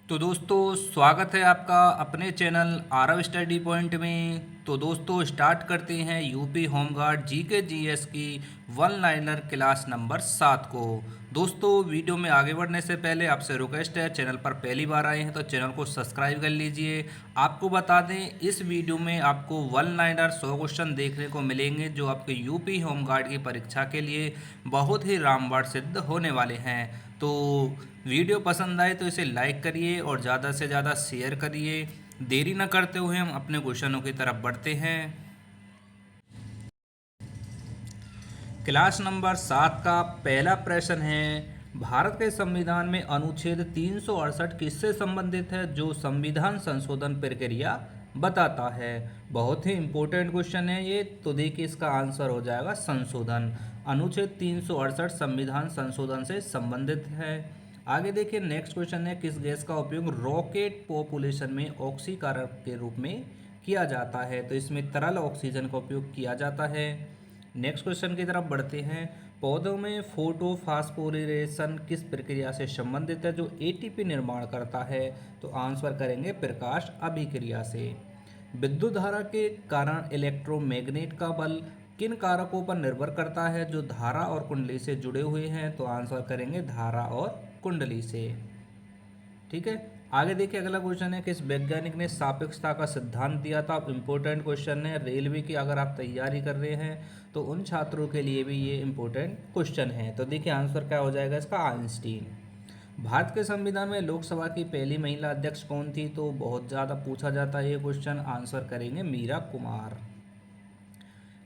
तो दोस्तों स्वागत है आपका अपने चैनल आरव स्टडी पॉइंट में। तो दोस्तों स्टार्ट करते हैं यूपी होमगार्ड जीके जीएस की वन लाइनर क्लास नंबर 7 को। दोस्तों वीडियो में आगे बढ़ने से पहले आपसे रिक्वेस्ट है, चैनल पर पहली बार आए हैं तो चैनल को सब्सक्राइब कर लीजिए। आपको बता दें इस वीडियो में आपको वन लाइनर 100 क्वेश्चन देखने को मिलेंगे जो आपके यूपी होमगार्ड की परीक्षा के लिए बहुत ही रामबाण सिद्ध होने वाले हैं। तो वीडियो पसंद आए तो इसे लाइक करिए और ज़्यादा से ज़्यादा शेयर करिए। देरी न करते हुए हम अपने क्वेश्चनों की तरफ बढ़ते हैं। क्लास नंबर 7 का पहला प्रश्न है, भारत के संविधान में अनुच्छेद 368 किससे संबंधित है जो संविधान संशोधन प्रक्रिया बताता है। बहुत ही इम्पोर्टेंट क्वेश्चन है ये। तो देखिए इसका आंसर हो जाएगा संशोधन। अनुच्छेद 368 संविधान संशोधन से संबंधित है। आगे देखिए नेक्स्ट क्वेश्चन है, किस गैस का उपयोग रॉकेट पॉपुलेशन में ऑक्सीकारक के रूप में किया जाता है। तो इसमें तरल ऑक्सीजन का उपयोग किया जाता है। नेक्स्ट क्वेश्चन की तरफ बढ़ते हैं, पौधों में फोटोफास्फोरिलेशन किस प्रक्रिया से संबंधित है जो एटीपी निर्माण करता है। तो आंसर करेंगे प्रकाश अभिक्रिया से। विद्युत धारा के कारण इलेक्ट्रोमैग्नेट का बल किन कारकों पर निर्भर करता है जो धारा और कुंडली से जुड़े हुए हैं। तो आंसर करेंगे धारा और कुंडली से। ठीक है, आगे देखिए अगला क्वेश्चन है, किस वैज्ञानिक ने सापेक्षता का सिद्धांत दिया था। इंपॉर्टेंट क्वेश्चन है, रेलवे की अगर आप तैयारी कर रहे हैं तो उन छात्रों के लिए भी ये इंपॉर्टेंट क्वेश्चन है। तो देखिए आंसर क्या हो जाएगा इसका, आइंस्टीन। भारत के संविधान में लोकसभा की पहली महिला अध्यक्ष कौन थी। तो बहुत ज़्यादा पूछा जाता है ये क्वेश्चन, आंसर करेंगे मीरा कुमार।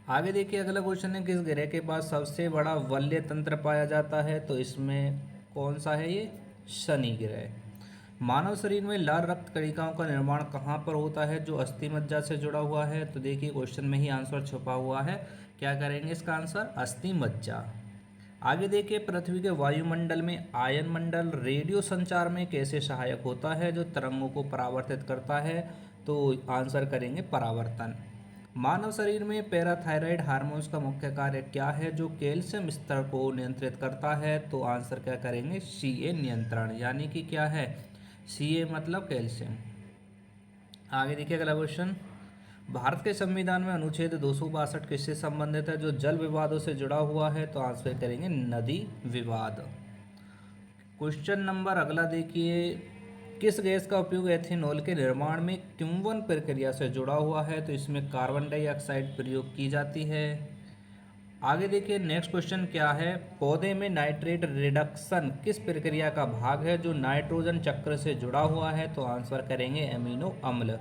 आगे देखिए अगला क्वेश्चन है, किस ग्रह के पास सबसे बड़ा वलय तंत्र पाया जाता है। तो इसमें कौन सा है ये, शनि ग्रह। मानव शरीर में लाल रक्त कणिकाओं का निर्माण कहाँ पर होता है जो अस्थि मज्जा से जुड़ा हुआ है। तो देखिए क्वेश्चन में ही आंसर छुपा हुआ है, क्या करेंगे इसका आंसर, अस्थि मज्जा। आगे देखिए पृथ्वी के वायुमंडल में आयन मंडल रेडियो संचार में कैसे सहायक होता है जो तरंगों को परावर्तित करता है। तो आंसर करेंगे परावर्तन। मानव शरीर में पैराथायराइड हार्मोन्स का मुख्य कार्य क्या है जो कैल्शियम स्तर को नियंत्रित करता है। तो आंसर क्या करेंगे, सीए नियंत्रण, यानी कि क्या है, सीए मतलब कैल्शियम। आगे देखिए अगला क्वेश्चन, भारत के संविधान में अनुच्छेद 262 किससे संबंधित है जो जल विवादों से जुड़ा हुआ है। तो आंसर करेंगे नदी विवाद। क्वेश्चन नंबर अगला देखिए, किस गैस का उपयोग एथेनॉल के निर्माण में किण्वन प्रक्रिया से जुड़ा हुआ है। तो इसमें कार्बन डाइऑक्साइड प्रयोग की जाती है। आगे देखिए नेक्स्ट क्वेश्चन क्या है, पौधे में नाइट्रेट रिडक्शन किस प्रक्रिया का भाग है जो नाइट्रोजन चक्र से जुड़ा हुआ है। तो आंसर करेंगे एमिनो अम्ल।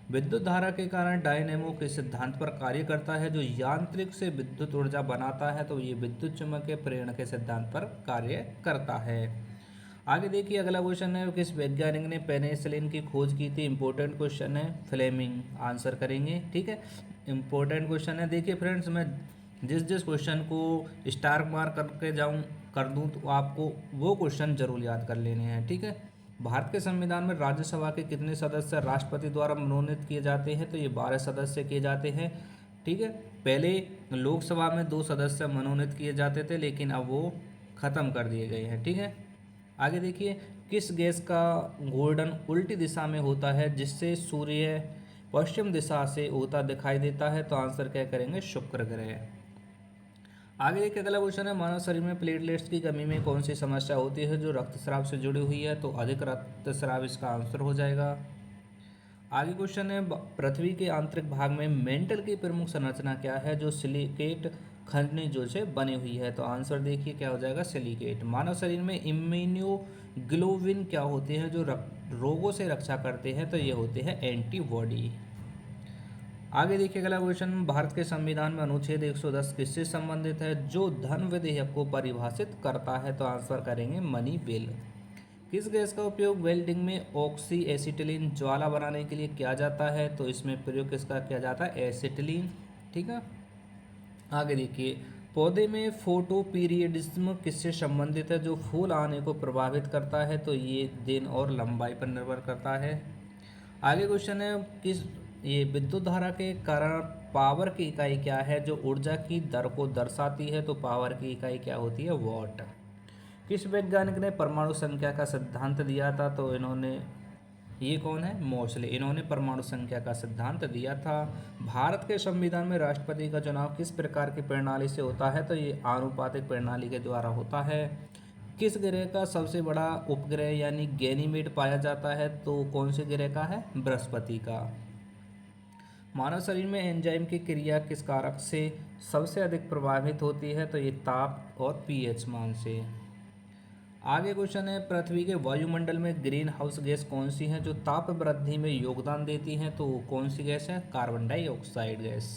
विद्युत धारा के कारण डायनेमो के सिद्धांत पर कार्य करता है जो यांत्रिक से विद्युत ऊर्जा बनाता है। तो ये विद्युत चुम्बकीय प्रेरण के सिद्धांत पर कार्य करता है। आगे देखिए अगला क्वेश्चन है, किस वैज्ञानिक ने पेनिसिलिन की खोज की थी। इंपॉर्टेंट क्वेश्चन है, फ्लेमिंग। आंसर करेंगे, ठीक है, इंपॉर्टेंट क्वेश्चन है। देखिए फ्रेंड्स, मैं जिस जिस क्वेश्चन को स्टार मार्क करके कर दूं तो आपको वो क्वेश्चन जरूर याद कर लेने हैं, ठीक है। भारत के संविधान में राज्यसभा के कितने सदस्य राष्ट्रपति द्वारा मनोनीत किए जाते हैं। तो ये 12 सदस्य किए जाते हैं, ठीक है। पहले लोकसभा में 2 सदस्य मनोनीत किए जाते थे लेकिन अब वो ख़त्म कर दिए गए हैं, ठीक है। आगे देखिए, किस गैस का घूर्णन उल्टी दिशा में होता है जिससे सूर्य पश्चिम दिशा से उगता दिखाई देता है। तो आंसर क्या करेंगे, शुक्र ग्रह। आगे देखिए अगला क्वेश्चन है, मानव शरीर में प्लेटलेट्स की कमी में कौन सी समस्या होती है जो रक्तस्राव से जुड़ी हुई है। तो अधिक रक्तस्राव इसका आंसर हो जाएगा। आगे क्वेश्चन है, पृथ्वी के आंतरिक भाग में मेंटल की प्रमुख संरचना क्या है जो सिलिकेट खनिजों से बनी हुई है। तो आंसर देखिए क्या हो जाएगा, सिलिकेट। मानव शरीर में इम्यूनोग्लोबिन क्या होते हैं जो रोगों से रक्षा करते हैं। तो ये होते हैं एंटीबॉडी। आगे देखिए अगला क्वेश्चन, भारत के संविधान में अनुच्छेद 110 किससे संबंधित है जो धन विधेयक को परिभाषित करता है। तो आंसर करेंगे मनी बिल। किस गैस का उपयोग वेल्डिंग में ऑक्सी एसिटिलीन ज्वाला बनाने के लिए किया जाता है। तो इसमें प्रयोग किसका किया जाता है, एसिटिलीन, ठीक है। आगे देखिए, पौधे में फोटो पीरियडिज्म किससे संबंधित है जो फूल आने को प्रभावित करता है। तो ये दिन और लंबाई पर निर्भर करता है। आगे क्वेश्चन है, किस ये विद्युत धारा के कारण पावर की इकाई क्या है जो ऊर्जा की दर को दर्शाती है। तो पावर की इकाई क्या होती है, वॉट। किस वैज्ञानिक ने परमाणु संख्या का सिद्धांत दिया था। तो इन्होंने ये कौन है? मोस्ले। इन्होंने परमाणु संख्या का सिद्धांत दिया था। भारत के संविधान में राष्ट्रपति का चुनाव किस प्रकार की प्रणाली से होता है? तो ये आनुपातिक प्रणाली के द्वारा होता है। किस ग्रह का सबसे बड़ा उपग्रह यानी गैनीमेड पाया जाता है? तो कौन से ग्रह का है? बृहस्पति का। मानव शरीर में एंजाइम की क्रिया किस कारक से सबसे अधिक प्रभावित होती है? तो ये ताप और पीएच मान से। आगे क्वेश्चन है, पृथ्वी के वायुमंडल में ग्रीन हाउस गैस कौन सी है जो ताप वृद्धि में योगदान देती है? तो कौन सी गैस है? Carbon dioxide gas.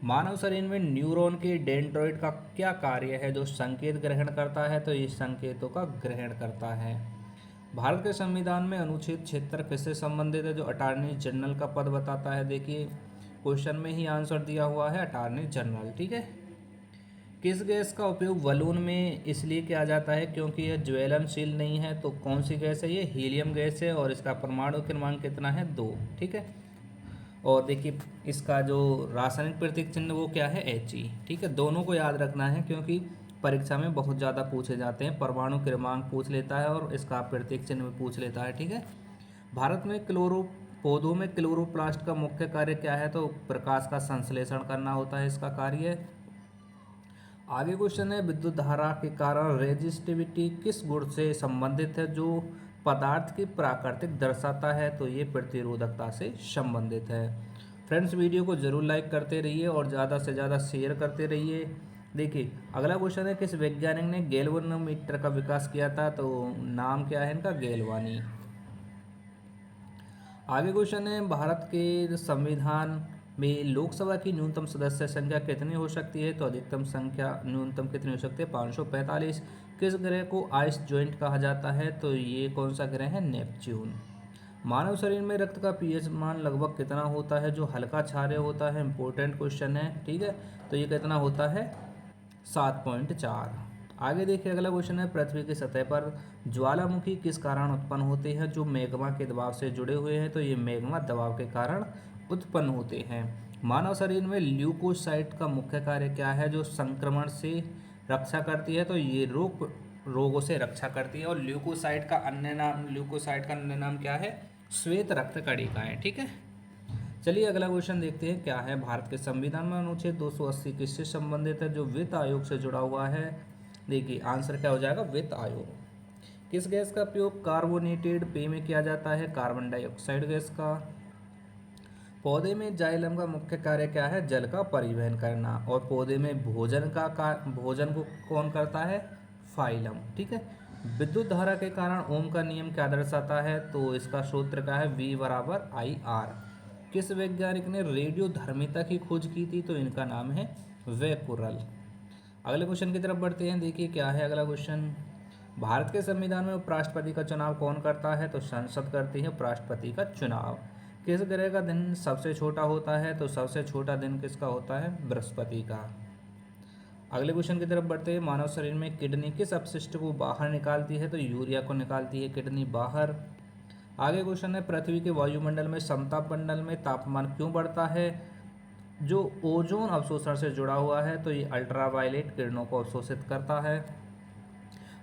मानव शरीर में न्यूरॉन के डेंड्रॉइड का क्या कार्य है जो संकेत ग्रहण करता है? तो ये संकेतों का ग्रहण करता है। भारत के संविधान में अनुच्छेद 76 किससे संबंधित है जो अटॉर्नी जनरल का पद बताता है? देखिए क्वेश्चन में ही आंसर दिया हुआ है अटॉर्नी जनरल। ठीक है। किस गैस का उपयोग बलून में इसलिए किया जाता है क्योंकि यह ज्वलनशील नहीं है? तो कौन सी गैस है? ये हीलियम गैस है और इसका परमाणु क्रमांक कितना है? 2। ठीक है। और देखिए इसका जो रासायनिक प्रतीक चिन्ह वो क्या है? He। ठीक है, दोनों को याद रखना है क्योंकि परीक्षा में बहुत ज़्यादा पूछे जाते हैं। परमाणु क्रमांक पूछ लेता है और इसका प्रतीक चिन्ह भी पूछ लेता है। ठीक है। भारत में पौधों में क्लोरोप्लास्ट का मुख्य कार्य क्या है? तो प्रकाश का संश्लेषण करना होता है इसका कार्य। आगे क्वेश्चन है, विद्युत धारा के कारण रेजिस्टिविटी किस गुण से संबंधित है जो पदार्थ की प्राकृतिक दर्शाता है? तो ये प्रतिरोधकता से संबंधित है। फ्रेंड्स वीडियो को जरूर लाइक करते रहिए और ज़्यादा से ज़्यादा शेयर करते रहिए। देखिए अगला क्वेश्चन है, किस वैज्ञानिक ने गैल्वेनोमीटर का विकास किया था? तो नाम क्या है इनका? गैल्वानी। आगे क्वेश्चन है, भारत के संविधान में लोकसभा की न्यूनतम सदस्य संख्या कितनी हो सकती है? तो अधिकतम संख्या न्यूनतम कितनी हो सकती है? 545। किस ग्रह को आइस जॉइंट कहा जाता है? तो ये कौन सा ग्रह है? नेपच्यून। मानव शरीर में रक्त का पीएच मान लगभग कितना होता है जो हल्का क्षारीय होता है? इंपॉर्टेंट क्वेश्चन है। ठीक है, तो ये कितना होता है? 7.4। आगे देखिए अगला क्वेश्चन है, पृथ्वी की सतह पर ज्वालामुखी किस कारण उत्पन्न होते हैं जो मैग्मा के दबाव से जुड़े हुए हैं? तो ये मैग्मा दबाव के कारण उत्पन्न होते हैं। मानव शरीर में ल्यूकोसाइट का मुख्य कार्य क्या है जो संक्रमण से रक्षा करती है? तो ये रोगों से रक्षा करती है। और ल्यूकोसाइट का अन्य नाम क्या है? श्वेत रक्त कणिकाएं। ठीक है। चलिए अगला क्वेश्चन देखते हैं क्या है। भारत के संविधान में अनुच्छेद 280 किससे संबंधित है जो वित्त आयोग से जुड़ा हुआ है? देखिए आंसर क्या हो जाएगा? वित्त आयोग। किस गैस का उपयोग कार्बोनेटेड पेय में किया जाता है? कार्बन डाइऑक्साइड गैस का। पौधे में जाइलम का मुख्य कार्य क्या है? जल का परिवहन करना। और पौधे में भोजन को कौन करता है? फाइलम। ठीक है। विद्युत धारा के कारण ओम का नियम क्या दर्शाता है? तो इसका सूत्र क्या है? V/IR। किस वैज्ञानिक ने रेडियो धर्मिता की खोज की थी? तो इनका नाम है वेकुरल। अगले क्वेश्चन की तरफ बढ़ते हैं। देखिए क्या है अगला क्वेश्चन। भारत के संविधान में उपराष्ट्रपति का चुनाव कौन करता है? तो संसद करती है उपराष्ट्रपति का चुनाव। किस ग्रह का दिन सबसे छोटा होता है? तो सबसे छोटा दिन किसका होता है? बृहस्पति का। अगले क्वेश्चन की तरफ बढ़ते हैं। मानव शरीर में किडनी किस अपशिष्ट को बाहर निकालती है? तो यूरिया को निकालती है किडनी बाहर। आगे क्वेश्चन है, पृथ्वी के वायुमंडल में समताप मंडल में तापमान क्यों बढ़ता है जो ओजोन अवशोषण से जुड़ा हुआ है? तो ये अल्ट्रावायलेट किरणों को अवशोषित करता है।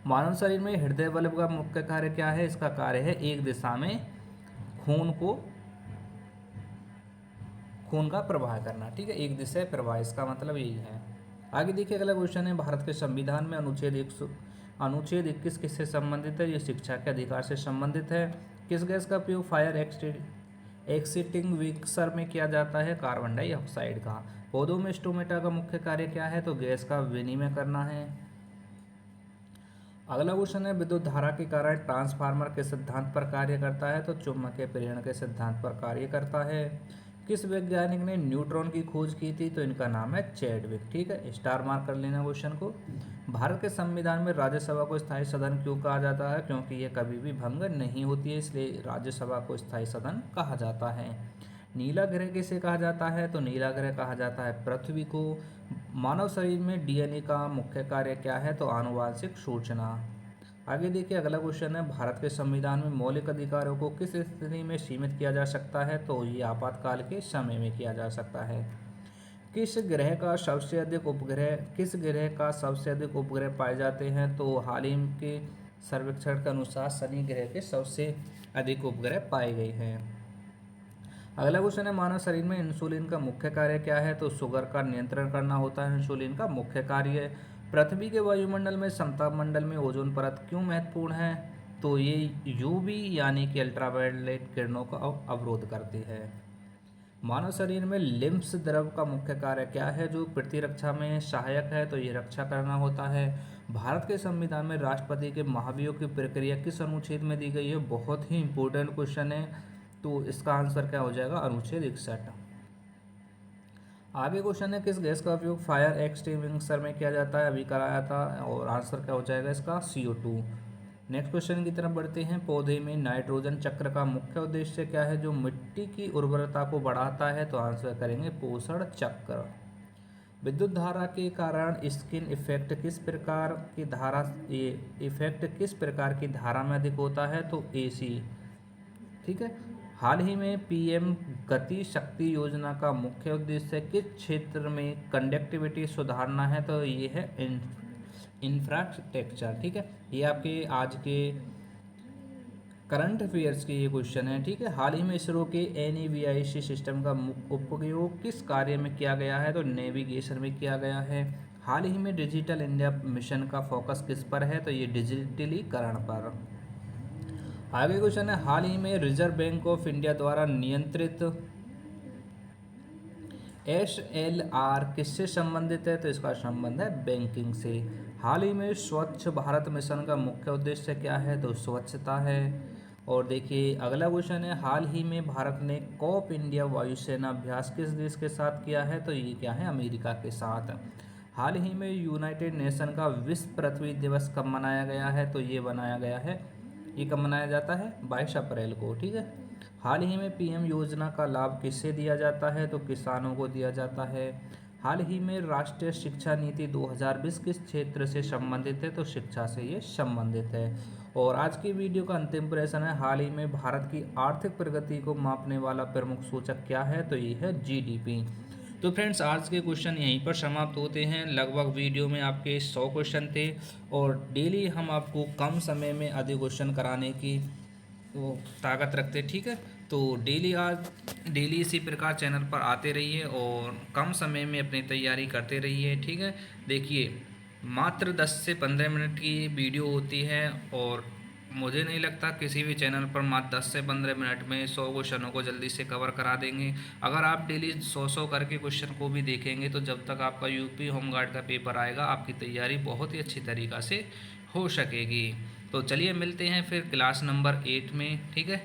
मानव शरीर में हृदय बल्ब का मुख्य कार्य क्या है? इसका कार्य है एक दिशा में खून का प्रवाह करना। ठीक है, एक दिशा प्रवाह, इसका मतलब यही है। आगे देखिए अगला क्वेश्चन है, भारत के संविधान में अनुच्छेद 21 किससे संबंधित है? ये शिक्षा के अधिकार से संबंधित है। किस गैस का उपयोग फायर एक्सटिंग्विशर में किया जाता है? कार्बन डाइऑक्साइड का। पौधों में स्टोमेटा का मुख्य कार्य क्या है? तो गैस का विनिमय करना है। अगला क्वेश्चन है, विद्युत धारा के कारण ट्रांसफार्मर के सिद्धांत पर कार्य करता है? तो चुंबकीय प्रेरण के सिद्धांत पर कार्य करता है। किस वैज्ञानिक ने न्यूट्रॉन की खोज की थी? तो इनका नाम है चैडविक। ठीक है, स्टार मार्क कर लेना क्वेश्चन को। भारत के संविधान में राज्यसभा को स्थायी सदन क्यों कहा जाता है? क्योंकि ये कभी भी भंग नहीं होती है, इसलिए राज्यसभा को स्थायी सदन कहा जाता है। नीला ग्रह किसे कहा जाता है? तो नीला ग्रह कहा जाता है पृथ्वी को। मानव शरीर में डीएनए का मुख्य कार्य क्या है? तो आनुवांशिक सूचना। आगे देखिए अगला क्वेश्चन है, भारत के संविधान में मौलिक अधिकारों को किस स्थिति में सीमित किया जा सकता है? तो ये आपातकाल के समय में किया जा सकता है। किस ग्रह का सबसे अधिक उपग्रह पाए जाते हैं? तो हाल ही के सर्वेक्षण के अनुसार शनि ग्रह के सबसे अधिक उपग्रह पाए गए हैं। अगला क्वेश्चन है, मानव शरीर में इंसुलिन का मुख्य कार्य क्या है? तो शुगर का नियंत्रण करना होता है इंसुलिन का मुख्य कार्य। पृथ्वी के वायुमंडल में समताप मंडल में ओजोन परत क्यों महत्वपूर्ण है? तो ये यूवी यानी कि अल्ट्रावायलेट किरणों का अवरोध करती है। मानव शरीर में लिम्फ द्रव का मुख्य कार्य क्या है? जो प्रतिरक्षा में सहायक है, तो ये रक्षा करना होता है। भारत के संविधान में राष्ट्रपति के महाभियोग की प्रक्रिया किस अनुच्छेद में दी गई है? बहुत ही इंपॉर्टेंट क्वेश्चन है, तो इसका आंसर क्या हो जाएगा? अनुच्छेद 61। आगे क्वेश्चन है, किस गैस का उपयोग फायर एक्सटिंग्विशर में किया जाता है? अभी कराया था, और आंसर क्या हो जाएगा इसका? CO2। नेक्स्ट क्वेश्चन की तरफ बढ़ते हैं, पौधे में नाइट्रोजन चक्र का मुख्य उद्देश्य क्या है? जो मिट्टी की उर्वरता को बढ़ाता है, तो आंसर करेंगे पोषण चक्र। विद्युत धारा के कारण स्किन इफेक्ट किस प्रकार की धारा किस प्रकार की धारा में अधिक होता है? तो AC। ठीक है। हाल ही में PM गति शक्ति योजना का मुख्य उद्देश्य किस क्षेत्र में कंडक्टिविटी सुधारना है? तो ये है इंफ्रास्ट्रक्चर। ठीक है, ये आपके आज के करंट अफेयर्स के ये क्वेश्चन है। ठीक है, हाल ही में इसरो के NAVIC सिस्टम का उपयोग किस कार्य में किया गया है? तो नेविगेशन में किया गया है। हाल ही में डिजिटल इंडिया मिशन का फोकस किस पर है? तो ये डिजिटलीकरण पर। आगे क्वेश्चन है, हाल ही में रिजर्व बैंक ऑफ इंडिया द्वारा नियंत्रित SLR किससे संबंधित है? तो इसका संबंध है बैंकिंग से। हाल ही में स्वच्छ भारत मिशन का मुख्य उद्देश्य क्या है? तो स्वच्छता है। और देखिए अगला क्वेश्चन है, हाल ही में भारत ने कॉप इंडिया वायुसेना अभ्यास किस देश के साथ किया है? तो ये क्या है? अमेरिका के साथ। हाल ही में यूनाइटेड नेशन का विश्व पृथ्वी दिवस कब मनाया गया है? तो ये बनाया गया है, ये कब मनाया जाता है? 22 अप्रैल को। ठीक है। हाल ही में PM योजना का लाभ किससे दिया जाता है? तो किसानों को दिया जाता है। हाल ही में राष्ट्रीय शिक्षा नीति 2020 किस क्षेत्र से संबंधित है? तो शिक्षा से ये संबंधित है। और आज की वीडियो का अंतिम प्रश्न है, हाल ही में भारत की आर्थिक प्रगति को मापने वाला प्रमुख सूचक क्या है? तो ये है GDP। तो फ्रेंड्स, आज के क्वेश्चन यहीं पर समाप्त होते हैं। लगभग वीडियो में आपके 100 क्वेश्चन थे, और डेली हम आपको कम समय में अधिक क्वेश्चन कराने की वो ताकत रखते। ठीक है, तो डेली इसी प्रकार चैनल पर आते रहिए और कम समय में अपनी तैयारी करते रहिए। ठीक है, देखिए मात्र 10 से 15 मिनट की वीडियो होती है, और मुझे नहीं लगता किसी भी चैनल पर मात्र 10 से 15 मिनट में 100 क्वेश्चनों को जल्दी से कवर करा देंगे। अगर आप डेली 100 करके क्वेश्चन को भी देखेंगे, तो जब तक आपका UP होमगार्ड का पेपर आएगा, आपकी तैयारी बहुत ही अच्छी तरीक़ा से हो सकेगी। तो चलिए मिलते हैं फिर क्लास नंबर 8 में। ठीक है।